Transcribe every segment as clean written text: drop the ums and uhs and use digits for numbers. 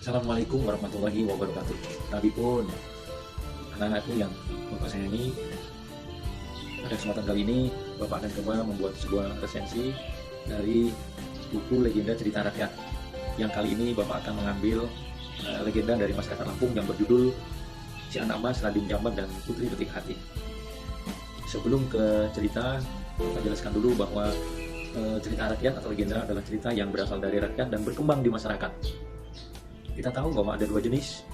Assalamualaikum warahmatullahi wabarakatuh. Tadi pun anak-anakku yang Bapak sayangi, pada kesempatan kali ini Bapak akan coba membuat sebuah resensi dari buku Legenda Cerita Rakyat. Yang kali ini Bapak akan mengambil legenda dari masyarakat Lampung yang berjudul Si Anak Mas, Raden Jambat dan Putri Betik Hati. Sebelum ke cerita, saya jelaskan dulu bahwa cerita rakyat atau legenda adalah cerita yang berasal dari rakyat dan berkembang di masyarakat. Kita tahu bahwa ada dua jenis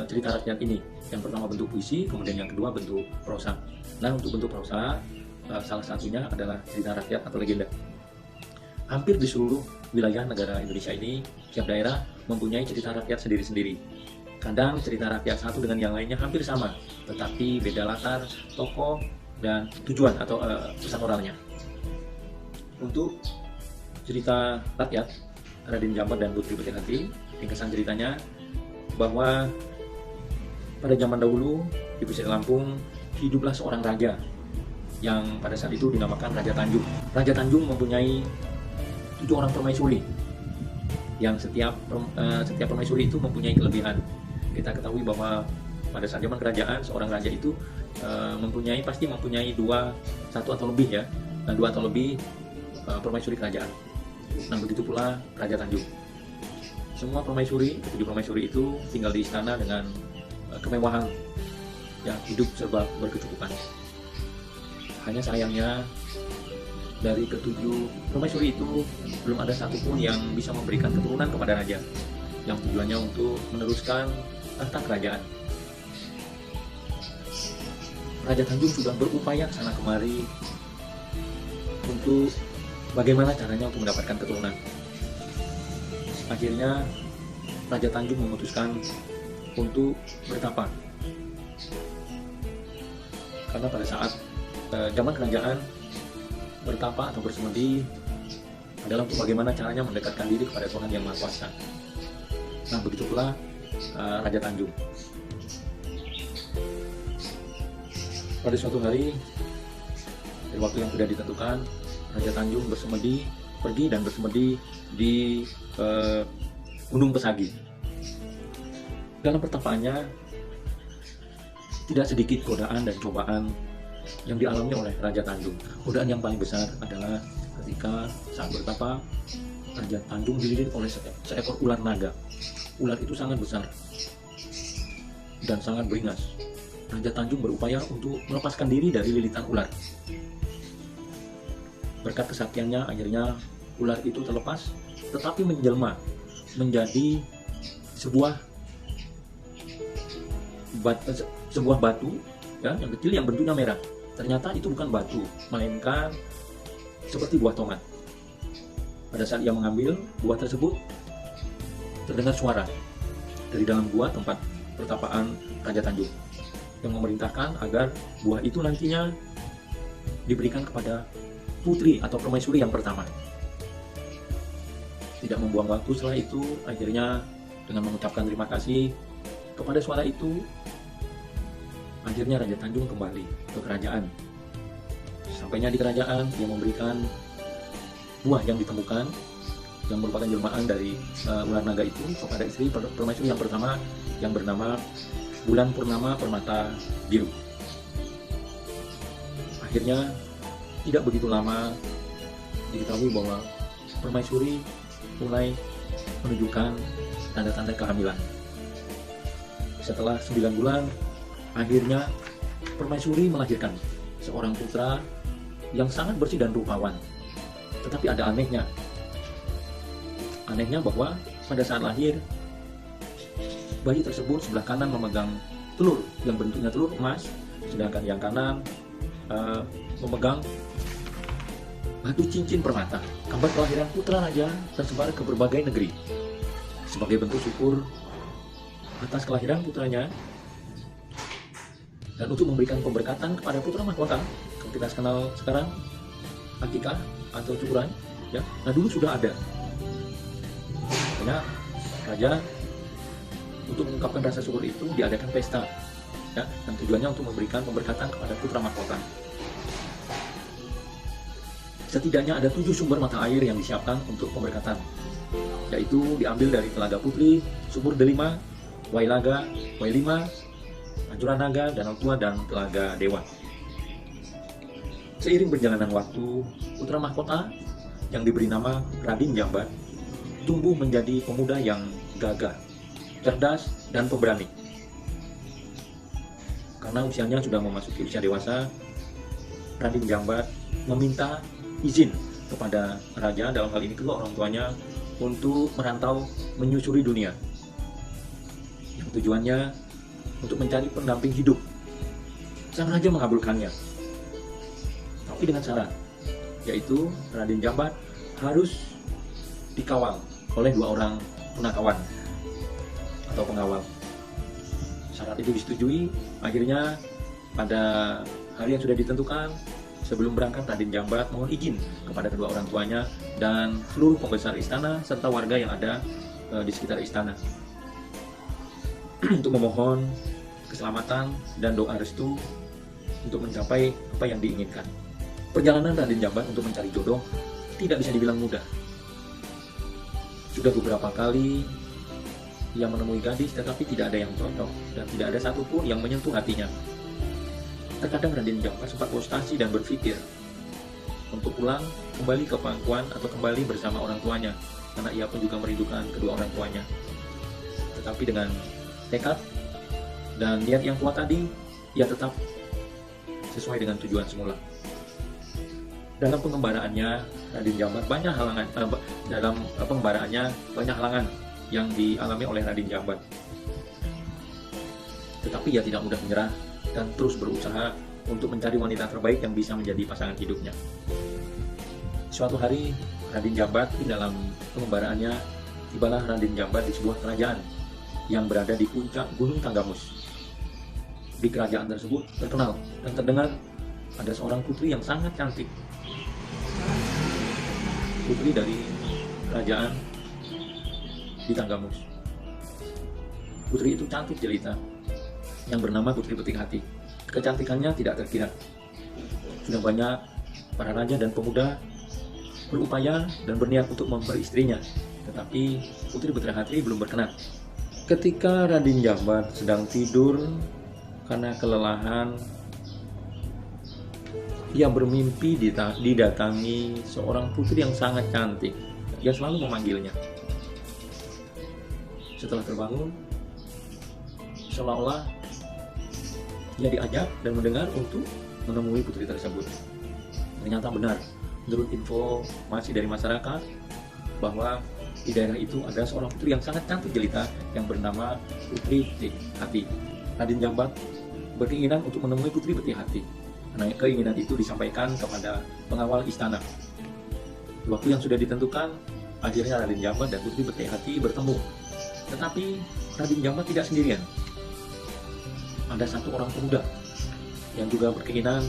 cerita rakyat ini. Yang pertama bentuk puisi, kemudian yang kedua bentuk prosa. Nah, untuk bentuk prosa, salah satunya adalah cerita rakyat atau legenda. Hampir di seluruh wilayah negara Indonesia ini, setiap daerah mempunyai cerita rakyat sendiri-sendiri. Kadang cerita rakyat satu dengan yang lainnya hampir sama, tetapi beda latar, tokoh, dan tujuan atau pesan moralnya. Untuk cerita rakyat Raden Jambat dan Putri Betik Hati, ringkasan ceritanya bahwa pada zaman dahulu di pesisir Lampung hiduplah seorang raja yang pada saat itu dinamakan Raja Tanjung. Raja Tanjung mempunyai 7 orang permaisuri yang setiap permaisuri itu mempunyai kelebihan. Kita ketahui bahwa pada saat zaman kerajaan seorang raja itu pasti mempunyai satu atau lebih ya, dan 2 atau lebih permaisuri kerajaan. Nah, begitu pula Raja Tanjung. Semua permaisuri, 7 permaisuri itu tinggal di istana dengan kemewahan, yang hidup serba berkecukupan. Hanya sayangnya dari ke-7 permaisuri itu belum ada satupun yang bisa memberikan keturunan kepada raja, yang tujuannya untuk meneruskan tahta kerajaan. Raja Tanjung sudah berupaya kesana kemari untuk bagaimana caranya untuk mendapatkan keturunan. Akhirnya Raja Tanjung memutuskan untuk bertapa. Karena pada saat zaman kerajaan, bertapa atau bersemedi adalah untuk bagaimana caranya mendekatkan diri kepada Tuhan Yang Maha Kuasa. Nah, begitu pula Raja Tanjung. Pada suatu hari, dari waktu yang sudah ditentukan, Raja Tanjung pergi dan bersemedi di Gunung Pesagi. Dalam pertapaannya tidak sedikit godaan dan cobaan yang dialami oleh Raja Tanjung. Godaan yang paling besar adalah ketika saat bertapa, Raja Tanjung dililit oleh seekor ular naga. Ular itu sangat besar dan sangat beringas. Raja Tanjung berupaya untuk melepaskan diri dari lilitan ular. Berkat kesaktiannya, akhirnya ular itu terlepas, tetapi menjelma menjadi sebuah batu ya, yang kecil yang bentuknya merah. Ternyata itu bukan batu, melainkan seperti buah tomat. Pada saat ia mengambil buah tersebut, terdengar suara dari dalam gua tempat pertapaan Raja Tanjung yang memerintahkan agar buah itu nantinya diberikan kepada putri atau permaisuri yang pertama. Tidak membuang waktu, setelah itu akhirnya dengan mengucapkan terima kasih kepada suara itu, akhirnya Raja Tanjung kembali ke kerajaan. Sampainya di kerajaan, dia memberikan buah yang ditemukan yang merupakan jelmaan dari ular naga itu kepada istri permaisuri yang pertama yang bernama Bulan Purnama Permata Biru. Akhirnya tidak begitu lama diketahui bahwa permaisuri mulai menunjukkan tanda-tanda kehamilan. Setelah 9 bulan, akhirnya permaisuri melahirkan seorang putra yang sangat bersih dan rupawan. Tetapi ada anehnya. Anehnya bahwa pada saat lahir, bayi tersebut sebelah kanan memegang telur yang bentuknya telur emas, sedangkan yang kanan memegang batu cincin permata. Kabar kelahiran putra raja tersebar ke berbagai negeri. Sebagai bentuk syukur atas kelahiran putranya dan untuk memberikan pemberkatan kepada putra mahkota, kalau kita kenal sekarang akikah atau syukuran ya. Nah, dulu sudah ada. Makanya raja untuk mengungkapkan rasa syukur itu diadakan pesta ya, dan tujuannya untuk memberikan pemberkatan kepada putra mahkota. Setidaknya ada 7 sumber mata air yang disiapkan untuk pemberkatan. yaitu diambil dari Telaga Putri, Sumur Delima, Wailaga, Wailima, Pancuran Naga, Danau Tua, dan Telaga Dewa. Seiring berjalanan waktu, putra mahkota yang diberi nama Raden Jambat tumbuh menjadi pemuda yang gagah, cerdas, dan pemberani. Karena usianya sudah memasuki usia dewasa, Raden Jambat meminta izin kepada raja, dalam hal ini kedua orang tuanya, untuk merantau menyusuri dunia. Yang tujuannya untuk mencari pendamping hidup. Sang raja mengabulkannya, tapi dengan syarat, yaitu Raden Jambat harus dikawal oleh 2 orang punakawan atau pengawal. Syarat itu disetujui. Akhirnya pada hari yang sudah ditentukan, sebelum berangkat, Raden Jambat mohon izin kepada kedua orang tuanya dan seluruh pembesar istana serta warga yang ada di sekitar istana untuk memohon keselamatan dan doa restu untuk mencapai apa yang diinginkan. Perjalanan Raden Jambat untuk mencari jodoh tidak bisa dibilang mudah. Sudah beberapa kali ia menemui gadis, tetapi tidak ada yang cocok dan tidak ada satupun yang menyentuh hatinya. Terkadang Raden Jambat sempat frustasi dan berpikir untuk pulang kembali ke pangkuan atau kembali bersama orang tuanya, karena ia pun juga merindukan kedua orang tuanya. Tetapi dengan tekad dan niat yang kuat tadi, ia tetap sesuai dengan tujuan semula. Dalam pengembaraannya, Raden Jambat banyak halangan. Dalam pengembaraannya banyak halangan yang dialami oleh Raden Jambat. Tetapi ia tidak mudah menyerah dan terus berusaha untuk mencari wanita terbaik yang bisa menjadi pasangan hidupnya. Suatu hari, Raden Jambat dalam pengembaraannya, tibalah Raden Jambat di sebuah kerajaan yang berada di puncak Gunung Tanggamus. Di kerajaan tersebut terkenal dan terdengar ada seorang putri yang sangat cantik. Putri dari kerajaan di Tanggamus. Putri itu cantik jelita, yang bernama Putri Betik Hati. Kecantikannya tidak terkira. Sudah banyak para raja dan pemuda berupaya dan berniat untuk memperistrinya, tetapi Putri Betik Hati belum berkenan. Ketika Raden Jambat sedang tidur karena kelelahan, ia bermimpi didatangi seorang putri yang sangat cantik. Ia selalu memanggilnya. Setelah terbangun, seolah-olah ia diajak dan mendengar untuk menemui putri tersebut. Ternyata benar, menurut informasi dari masyarakat, bahwa di daerah itu ada seorang putri yang sangat cantik jelita yang bernama Putri Betik Hati. Raden Jambat berkeinginan untuk menemui Putri Betik Hati. Nah, keinginan itu disampaikan kepada pengawal istana. Waktu yang sudah ditentukan, akhirnya Raden Jambat dan Putri Betik Hati bertemu. Tetapi Raden Jambat tidak sendirian. Ada satu orang pemuda yang juga berkeinginan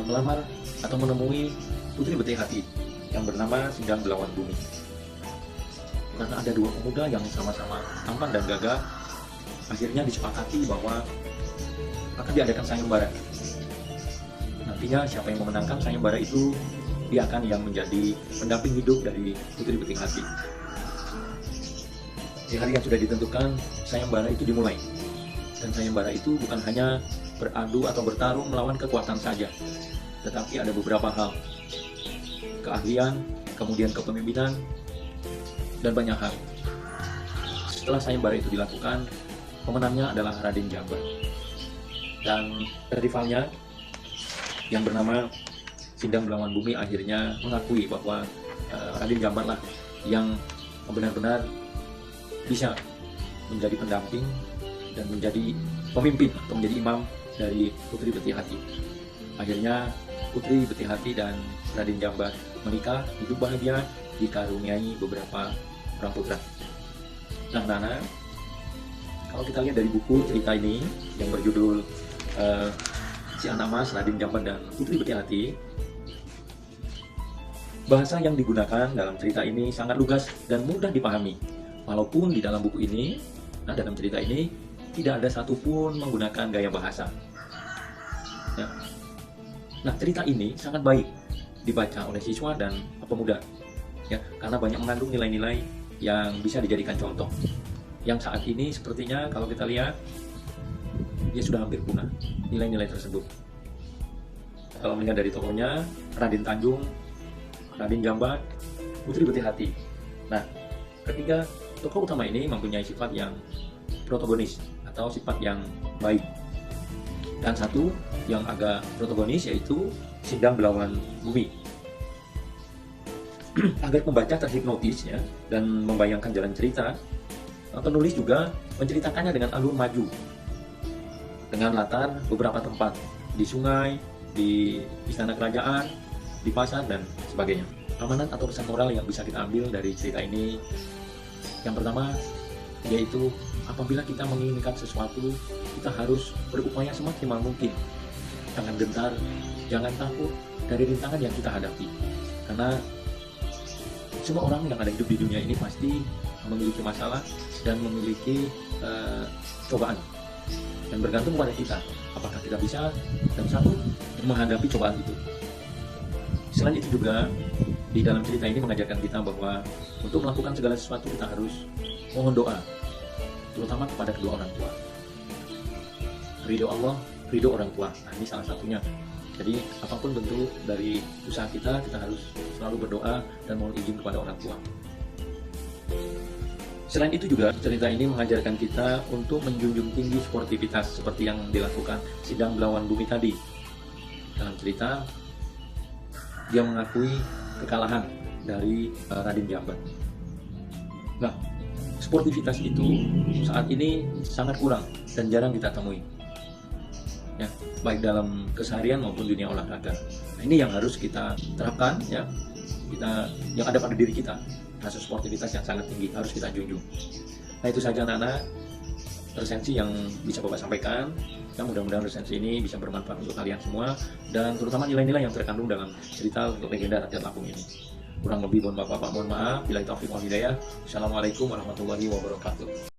melamar atau menemui Putri Betik Hati yang bernama Sindang Belawan Bumi. Karena ada 2 pemuda yang sama-sama tampan dan gagah, akhirnya disepakati bahwa akan diadakan sayembara. Nantinya siapa yang memenangkan sayembara itu, dia akan yang menjadi pendamping hidup dari Putri Betik Hati. Di hari yang sudah ditentukan, sayembara itu dimulai. Dan sayembara itu bukan hanya beradu atau bertarung melawan kekuatan saja, tetapi ada beberapa hal. Keahlian, kemudian kepemimpinan, dan banyak hal. Setelah sayembara itu dilakukan, pemenangnya adalah Raden Jambat. Dan rivalnya yang bernama Sindang Belawan Bumi akhirnya mengakui bahwa Raden Jambat lah yang benar-benar bisa menjadi pendamping dan menjadi pemimpin atau menjadi imam dari Putri Betik Hati. Akhirnya Putri Betik Hati dan Raden Jambat menikah, hidup bahagia, dikaruniai beberapa orang putra. Nah, Nana, kalau kita lihat dari buku cerita ini yang berjudul Si Anak Mas, Raden Jambat dan Putri Betik Hati, bahasa yang digunakan dalam cerita ini sangat lugas dan mudah dipahami. Walaupun di dalam buku ini, dalam cerita ini, tidak ada satupun menggunakan gaya bahasa. Ya. Nah, cerita ini sangat baik dibaca oleh siswa dan pemuda, ya, karena banyak mengandung nilai-nilai yang bisa dijadikan contoh. Yang saat ini sepertinya kalau kita lihat, dia sudah hampir punah, nilai-nilai tersebut. Kalau melihat dari tokohnya, Raden Tanjung, Raden Jambat, Putri Beti Hati. Nah, ketiga tokoh utama ini mempunyai sifat yang protagonis atau sifat yang baik. Dan satu yang agak protagonis yaitu Sindang Belawan Bumi. Agar pembaca terhipnotis ya, dan membayangkan jalan cerita, penulis juga menceritakannya dengan alur maju, dengan latar beberapa tempat, di sungai, di istana kerajaan, di pasar, dan sebagainya. Amanat atau pesan moral yang bisa kita ambil dari cerita ini, yang pertama yaitu apabila kita menginginkan sesuatu, kita harus berupaya semaksimal mungkin. Jangan gentar, jangan takut dari rintangan yang kita hadapi. Karena semua orang yang ada hidup di dunia ini pasti memiliki masalah dan memiliki cobaan. Dan bergantung pada kita, apakah kita bisa dan sanggup menghadapi cobaan itu. Selain itu juga, di dalam cerita ini mengajarkan kita bahwa untuk melakukan segala sesuatu kita harus mohon doa, terutama kepada kedua orang tua. Ridho Allah, ridho orang tua. Nah, ini salah satunya. Jadi apapun bentuk dari usaha kita, kita harus selalu berdoa dan mohon izin kepada orang tua. Selain itu juga, cerita ini mengajarkan kita untuk menjunjung tinggi sportivitas seperti yang dilakukan Sindang Belawan Bumi tadi. Dalam cerita, dia mengakui kekalahan dari Raden Jambat. Nah, sportivitas itu saat ini sangat kurang dan jarang kita temui, ya, baik dalam keseharian maupun dunia olahraga. Nah, ini yang harus kita terapkan, ya, yang ada pada diri kita. Rasa sportivitas yang sangat tinggi harus kita junjung. Nah, itu saja anak-anak resensi yang bisa Bapak sampaikan. Ya, mudah-mudahan resensi ini bisa bermanfaat untuk kalian semua, dan terutama nilai-nilai yang terkandung dalam cerita legenda Rakyat Lampung ini. Kurang lebih mohon Bapak mohon maaf. Bila taufiq wal hidayah. Assalamualaikum warahmatullahi wabarakatuh.